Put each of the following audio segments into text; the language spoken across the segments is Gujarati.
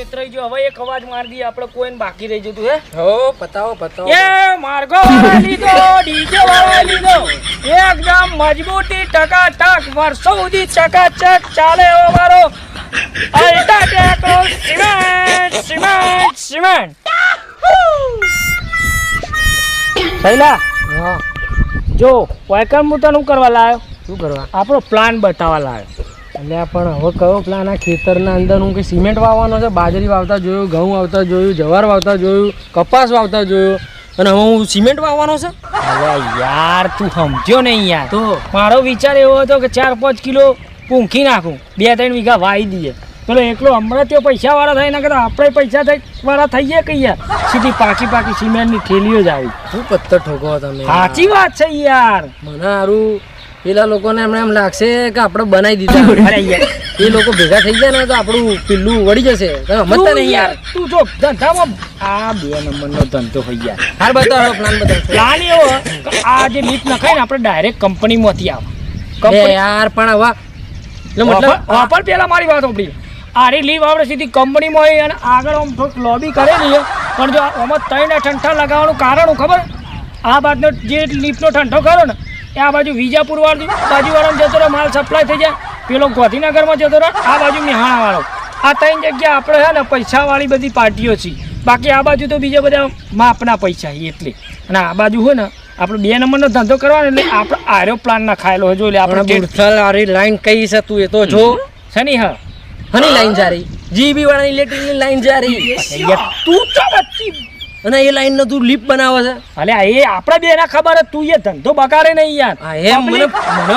વેતરાઈ ગયો હવે એક અવાજ માર દઈએ આપણે કોઈને બાકી રહી જતું હે હો પતાવો એ માર્ગો વાળા લીધો ડીજે વાળા લીધો એકદમ મજબૂતી ટકાટક વર્ષો સુધી ચકાચક ચાલે એવો મારો અલ્ટ્રાટેકનો સિમેન્ટ પહેલા હા જો વાયકમ હું તને કરવા લાવ્યો શું કરવા આપણો પ્લાન બતાવવા લાવ્યો એટલે પણ હવે કયો પ્લાન આ ખેતરના અંદર હું કે સિમેન્ટ વાવવાનો છે બાજરી વાવતા જોયું ઘઉં વાવતા જોયું જવાર વાવતા જોયું કપાસ વાવતા જોયું અને હવે હું સિમેન્ટ વાવવાનો છે અરે યાર તું સમજ્યો નહીં યાર તો મારો વિચાર એવો હતો કે 4-5 કિલો પૂંખી નાખું 2-3 વીઘા વાવી દઈએ પેલો એકલો હમણાં તે પૈસા વાળા થાય ના કરતા આપણે પૈસા વાળા થઈએ કે યાર સીધી પાકી સિમેન્ટની થેલીઓ જ આવી શું પત્તર ઠોકો તમે સાચી વાત છે યાર મને સારું પેલા લોકોને એમ લાગશે કે આપણે બનાવી દીધા અરે યાર એ લોકો ભેગા થઈ ગયા ને તો આપણું પેલું વળી જશે તમે સમજતા નહીં યાર તું જો ધંધામાં આ 2 નંબરનો ધંધો થઈ ગયા હાર બતાવો પ્લાન બતાવો પ્લાન એવો કે આ જે લીપ નખાય ને આપણે ડાયરેક્ટ કંપનીમાંથી આવે યાર પણ હવે એટલે મતલબ ઓફર પેલા મારી વાત આપણી આરી લીવ આપણે સીધી કંપનીમાં હોય અને આગળ આમ થોડુંક લોબી કરેલી પણ જો આમાં 3 ઠંઠા લગાવવાનું કારણ ખબર આ બાજુનો જે લીપનો ઠંઠો કરો ને એ આ બાજુ વિજાપુર બાજુવાળાને જતો રહે માલ સપ્લાય થઈ જાય પેલો ગાંધીનગરમાં જતો રહે આ બાજુ મેહાણાવાળો આ 3 જગ્યા આપણે છે ને પૈસાવાળી બધી પાર્ટીઓ છે બાકી આ બાજુ તો બીજા બધા માપના પૈસા એટલે અને આ બાજુ હોય ને આપણે 2 નંબરનો ધંધો કરવાનો એટલે આપણે આર્યો પ્લાન ના ખાયેલો હોય જો એટલે આપણે લાઈન કઈ છે તું એ તો જો શની હા હની લાઈન જા રહી જીબી વાળા ઇલેક્ટ્રિકની લાઈન જા રહી તું તો વચ્ચે અને એ લાઈન નો તું લીપ બનાવે છે અલે એ આપણે બે ના ખબર તું એ ધંધો બગાડે નહીં યાર હા એમ મને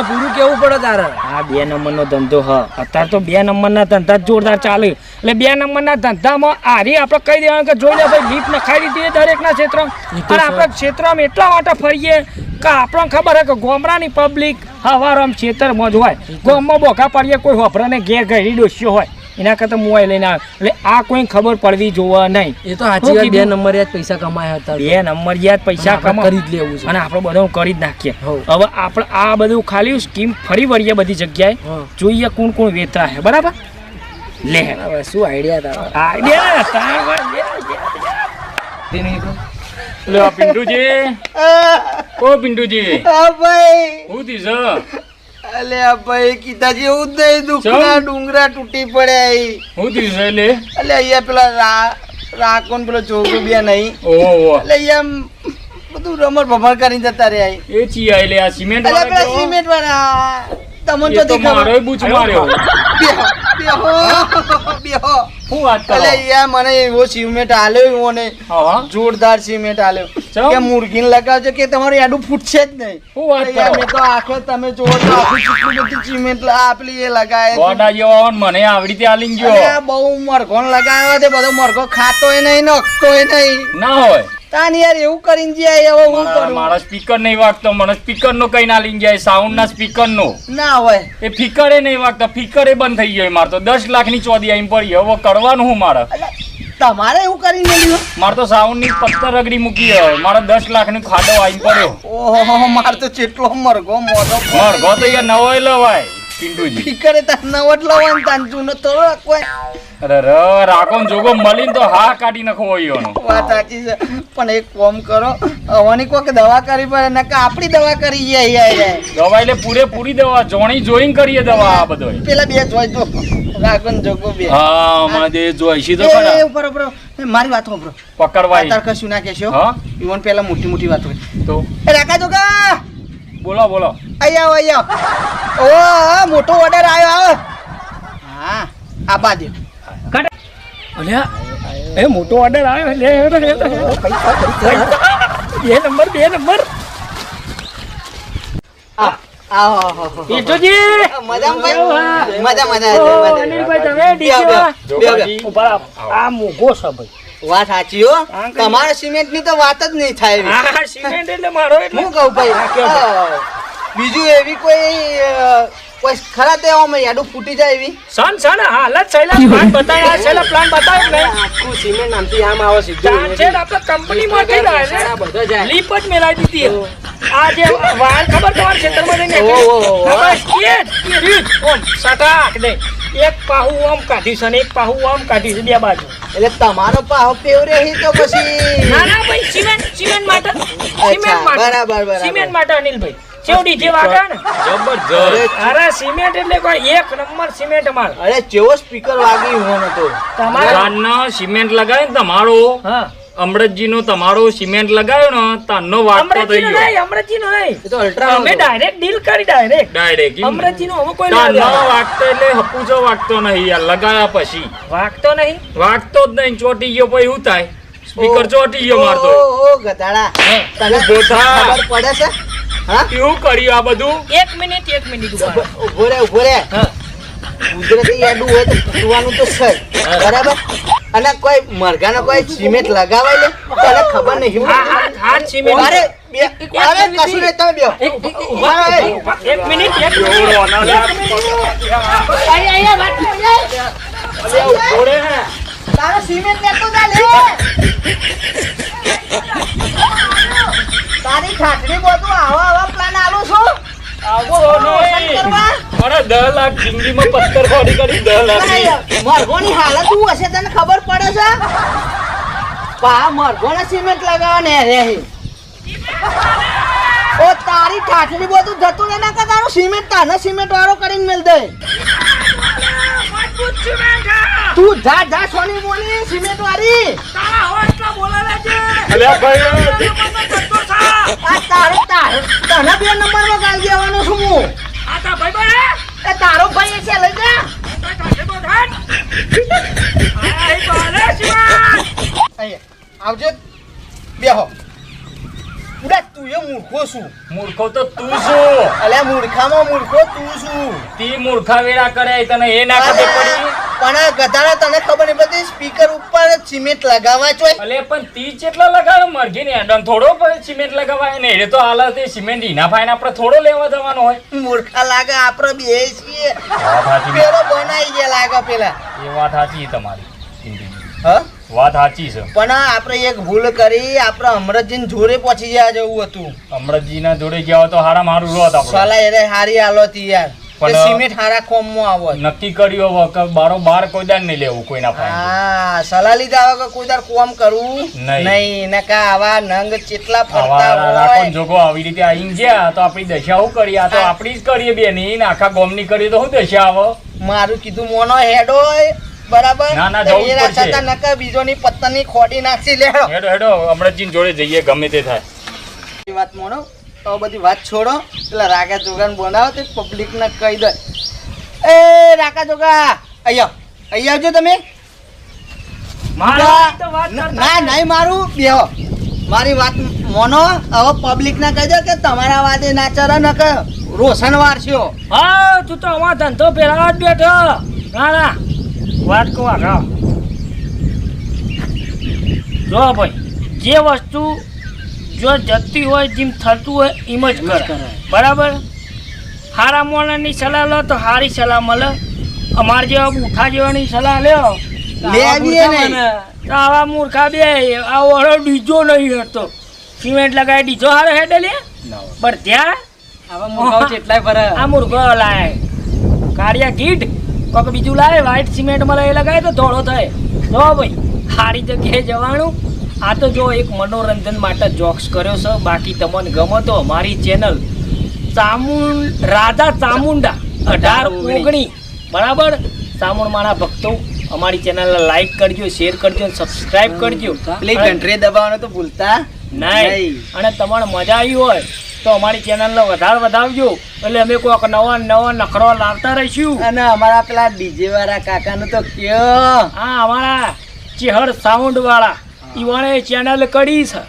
પૂરું કેવું પડે તારે આ 2 નંબરનો ધંધો હ અત્યારે તો 2 નંબરના ધંધા જોરદાર ચાલે એટલે 2 નંબરના ધંધામાં આરી આપણે કહી દેવાનું કે જોઈ લે ભાઈ લીપ નખાઈ દીધી દરેકના ક્ષેત્રમાં અને આપણે ક્ષેત્રમાં એટલા માટે ફરીએ કે આપણને ખબર હે કે ગોમરાની પબ્લિક હવારમ ક્ષેત્રમાં જ હોય ગોમમાં બોખા પડીએ કોઈ હોફરાને ઘેર ઘડી ડોસ્યો હોય એના કરતા મોબાઈલ લઈને આવે એટલે આ કોઈ ખબર પડવી જોવા નહીં એ તો સાચી વાત 2 નંબર યાદ પૈસા કમાયા હતા 2 નંબર યાદ પૈસા કમા કરી જ લેવું છે અને આપણે બધું કરી જ નાખીએ હવે આપણે આ બધું ખાલી સ્કીમ ફરી વળીએ બધી જગ્યાએ જોઈએ કોણ વેચતા છે બરાબર લે હવે શું આઈડિયા લે પિન્ટુજી ઓ પિન્ટુજી હા ભાઈ હું દીસ અલે આ ભાઈ કીધાજી એવું જ નહીં દુખના ડુંગરા તૂટી પડ્યા હું દીસ લે અલે અહીંયા પેલા રાખોન પેલો જોગો બે નહીં ઓહો એટલે અહીંયા બધું રમણ ભમણ કરીને જતા રહ્યા એ ચી આઈ લે આ સિમેન્ટ અલે પેલા સિમેન્ટ વાળા તમને તો તો મારો બૂચ માર્યો બેહો હું વાત કરો અલે યાર મને એવો સિમેન્ટ આલ્યો મને જોરદાર સિમેન્ટ આલ્યો કે મુર્ગીને લગાવજો કે તમારું આડું ફૂટશે જ નહીં હું વાત યાર કરો મેં તો આખો તમે જોવો તો આખું કેટલું બધું સિમેન્ટ આપલી એ લગાય ગોડા જેવો મને આવડી તે આલીન ગયો અરે બહુ મરઘો લગાવ્યો છે બધો મરઘો ખાતોય નહીં નખતોય નહીં ના હોય તાન યાર એવું કરીને જાય હવે હું કરું મારા સ્પીકર નહીં વાગતો મને સ્પીકર નો કઈ ના લઈને જાય સાઉન્ડ ના સ્પીકર નો ના હોય એ ફિકરે નહીં વાગતા ફિકરે બંધ થઈ ગયો મારે તો 10 લાખની ચોદી આવીને પડી હવે કરવાનું હું મારે તમારે એવું કરીને મળ્યું મારે તો સાઉન્ડ ની પત્તર રગડી મૂકી હવે મારે 10 લાખની ખાડો આવીને પડ્યો ઓહો માર તો કેટલો મરઘો મોટો મરઘો તો યાર નવો લવાય પિન્ટુજી ફિકરે તાર નવટ લવાનું તાન જૂનો તો કોઈ અરે રાખો ને જોગો મળીને તો હા કાઢી નાખો એનો વાત સાચી છે પણ એક કામ કરો હવાની કોઈક દવા કરી પડે ને કે આપણી દવા કરી જાય દવા એટલે પૂરેપૂરી દવા જોણી જોઈને કરીએ દવા આ બધો પેલા બે જોઈ તો રાખો ને જોગો બે હા મને દે જોઈશી તો ખરા ઉપર મારી વાત સાંભળો પકડવાય તાર કશું ના કહેશો હા ઈવન પેલા મોટી વાતો તો એ રાખા જોગા બોલો અહીંયા ઓ મોટો ઓર્ડર આવ્યો આવે હા આ બાજુ અલ્યા એ મોટો ઓર્ડર આવ્યો લે 2 નંબર પીટુજી મજા અનિલભાઈ તમે ડીજે ઉભા આ મોગો છે ભાઈ વાત સાચી હો તમારે સિમેન્ટ ની તો વાત જ નહીં થાય આ સિમેન્ટ એટલે મારો એટલે હું કહું ભાઈ બીજું એવી કોઈ ખરા તે અમે યાડું ફૂટી જાય એવી સન હાલત છેલ્લા પ્લાન બતાવ્યા છેલ્લા પ્લાન બતાવ્યો ને આખું સિમેન્ટ આમથી આમ આવે સીધું છે આપણે કંપની માંથી લાવે બધા જાય લીપ જ મેલાવી દીધી આ જે વાળ ખબર તમારા ક્ષેત્રમાં જઈને બસ એ રીત ઓમ સટાક દે એક પાહુ આમ કાઢ્યું છે ને એક પાહુ આમ કાઢ્યું છે બે બાજુ. એટલે તમારો પાહો પેવરે હી તો પછી ના ના ભાઈ સિમેન્ટ માટે બરાબર. સિમેન્ટ માટે અનિલભાઈ ચેવડી જે વાગે ને જબરજસ્ત. અરે સિમેન્ટ એટલે કોઈ એક નંબર સિમેન્ટ માલ. અરે જેવો સ્પીકર વાગી હોનો તો તમારે તાનનો સિમેન્ટ લગાવ્યો ને તમારો હા અમૃતજી નો તમારો સિમેન્ટ લગાવ્યો ને તાનનો વાગતો થઈ અમૃતજીનો ગયો નહીં, અમૃતજીનો નહીં. એ તો અલ્ટ્રા અમે ડાયરેક્ટ ડીલ કરી ડાયરેક્ટ ડાયરેક્ટ અમૃતજીનો અમે કોઈ તાનનો લેવા દેવા. વાગતો એટલે હપુચો વાગતો નહીં યાર લગાયા પછી વાગતો નહીં. વાગતો જ નહીં ચોટી ગયો પછી શું થાય સ્પીકર ચોટી ગયો મારતો ઓ ગધાડા તને ઊભો થા. ખબર પડે છે હા કેવું કર્યું આ બધું એક મિનિટ ઉભા રહો. ઉભો રે હા. ગુજરાતી એડું હોય તો પૂછવાનું તો છે બરાબર અને કોઈ મરઘાનો કોઈ સિમેન્ટ લગાવાય લે તને ખબર નહીં હાથ સિમેન્ટ. અરે અરે કશું નહીં તમે બેહો ઉભા રહો એ. એક મિનિટ એવડો અનાજ. અરે ઉભો રે તારો સિમેન્ટ લેતો જા લે તારી ખાટડી બધું આવા પ્લાન આલો છો આવો નહીં. કરવા અરે 10 લાખ જિંદગીમાં પથ્થર ફોડી કરી 10 લાખ મરઘોની હાલત શું હશે તને ખબર પડે છે પા મરઘોને સિમેન્ટ લગાવવા ને રે ઓ તારી ઠાઠડી બધું જતું ને ના કે તારું સિમેન્ટ તાને સિમેન્ટ વાળો કરીને મેલ દે મજબૂત સિમેન્ટ છે. તું જા સોની મોની સિમેન્ટ વાળી તારા હોસ્ટલા બોલાવે છે. અલ્યા ભાઈ મને ધંધો છે. આ તારે તને 2 નંબરમાં ગાલ દેવાનો છું હું આ તા ભાઈ બને. એ તારો ભાઈ છે લઈ જા આ તા ધંધો થાય. આય બોલે સિમેન્ટ. અહીંયા આવજે બેહો ઉડા તું એ મૂર્ખો છું મૂર્ખો તો તું શું અલ્યા મૂર્ખામાં મૂર્ખો તું છું તી મૂર્ખા વેરા કરે તને એ ના ખબર પડી પણ ગધાડા તને ખબર નહીં પડતી સ્પીકર ઉપર સિમેન્ટ લગાવવા જોઈએ અલે પણ તી કેટલા લગાવ્યો મરઘી ને એડન થોડો પણ સિમેન્ટ લગાવાય ને એ તો હાલ તે સિમેન્ટ ઈના ફાઈન આપણે થોડો લેવા જવાનો હોય મૂર્ખા લાગે આપણે બે છીએ વાત સાચી પેલો બનાઈ ગયા લાગે પેલા એ વાત સાચી તમારી જિંદગી હ વાત સાચી છે પણ આપણે એક ભૂલ કરી આપણે અમરતજીને જોડે પહોંચી જવા જેવું હતું અમૃતજી ના જોડે ગયા હોય તો હારા મારું લોત આપણે સલાહ એને હારી હાલતી યાર પણ કે સિમેન્ટ હારા કોમમાં આવો નક્કી કર્યું હવે કે બાર કોઈ દાન નહીં લેવું કોઈના ફાઈન હા સલાહ લીધા વગર કોઈ દાર કોમ કરવું નહીં. નહીં ને કા આવા નંગ ચેટલા ફરતા આવા રાખોન હોય જોગો આવી રીતે આઈને ગયા તો આપણી દશા શું કરી આ તો આપણી જ કરીએ બેની ને આખા ગોમની કરીએ તો શું દશા આવે મારું કીધું મોનો હેડ હોય બરાબર ના, ના, તો જવું જ એના પડશે. છતાં નકર બીજોની પત્તરની ખોડી નાખી લેડો હેડો હેડો અમૃતજી જોડે જઈએ ગમે તે થાય એ વાત મોનો તો બધી વાત છોડો પેલા રાગા જોગાને બોલાવો તે પબ્લિક ને કહી દે એ રાગા જોગા અહીંયા આવજો તમે મારા તો વાત કરતા ના નહીં મારું બેહો મારી વાત મોનો હવે પબ્લિક ને કહી દો કે તમારા વાદે ના ચરે ન કે રોશન વારસ્યો હા તું તો અમારો ધંધો પેલા જ બેઠો. ના ના વાત કહું આગળ જો ભાઈ જે વસ્તુ જો જતી હોય જેમ થતું હોય એમ જ કરે બરાબર. હારા મોણાની સલાહ લો તો હારી સલાહ મળે. અમારે જેવા બુઠા જેવાની સલાહ લ્યો લેવીએ નહીં. તો આવા મૂર્ખા બે આ ઓળો ડીજો નહીં હતો સિમેન્ટ લગાવી ડીજો હારે હેડે લે પણ ત્યાં આવા મૂર્ખાઓ કેટલાય ફરે આ મૂર્ખો લાય કાળિયા કીટ કોક બીજું લાવે વ્હાઈટ સિમેન્ટ મળે એ લગાવે તો ધોળો થાય. જો ભાઈ સારી જગ્યાએ જવાનું. આ તો જો એક મનોરંજન માટે જોક્સ કર્યો છે. બાકી તમને ગમે તો અમારી ચેનલ રાજા ચામુંડા 1819 બરાબર. ચામુંડમાના ભક્તો અમારી ચેનલને લાઈક કરજો, શેર કરજો અને સબસ્ક્રાઇબ કરજો. પેલી ઘંટરી દબાવવાનું તો ભૂલતા નહીં. અને તમારે મજા આવી હોય તો અમારી ચેનલને વધારજો એટલે અમે કોઈક નવા નખરો લાવતા રહીશું. અને અમારા પેલા ડીજે વાળા કાકાનું તો કયો હા અમારા ચેહર સાઉન્ડ વાળા ઈવણે ચેનલ કરી છે.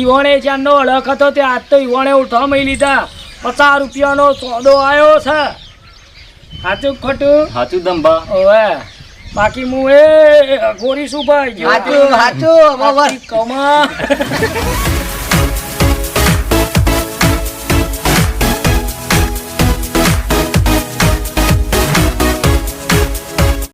ઈવણે ચેનલનો અડક હતો તે આજ તો ઈવણે ઉઠવા મળી લીધા. 50 રૂપિયાનો સોદો આવ્યો છે. સાચું ખોટું? સાચું દંભા ઓવે બાકી હું એ ગોરી શું ભાઈ હાચું કમા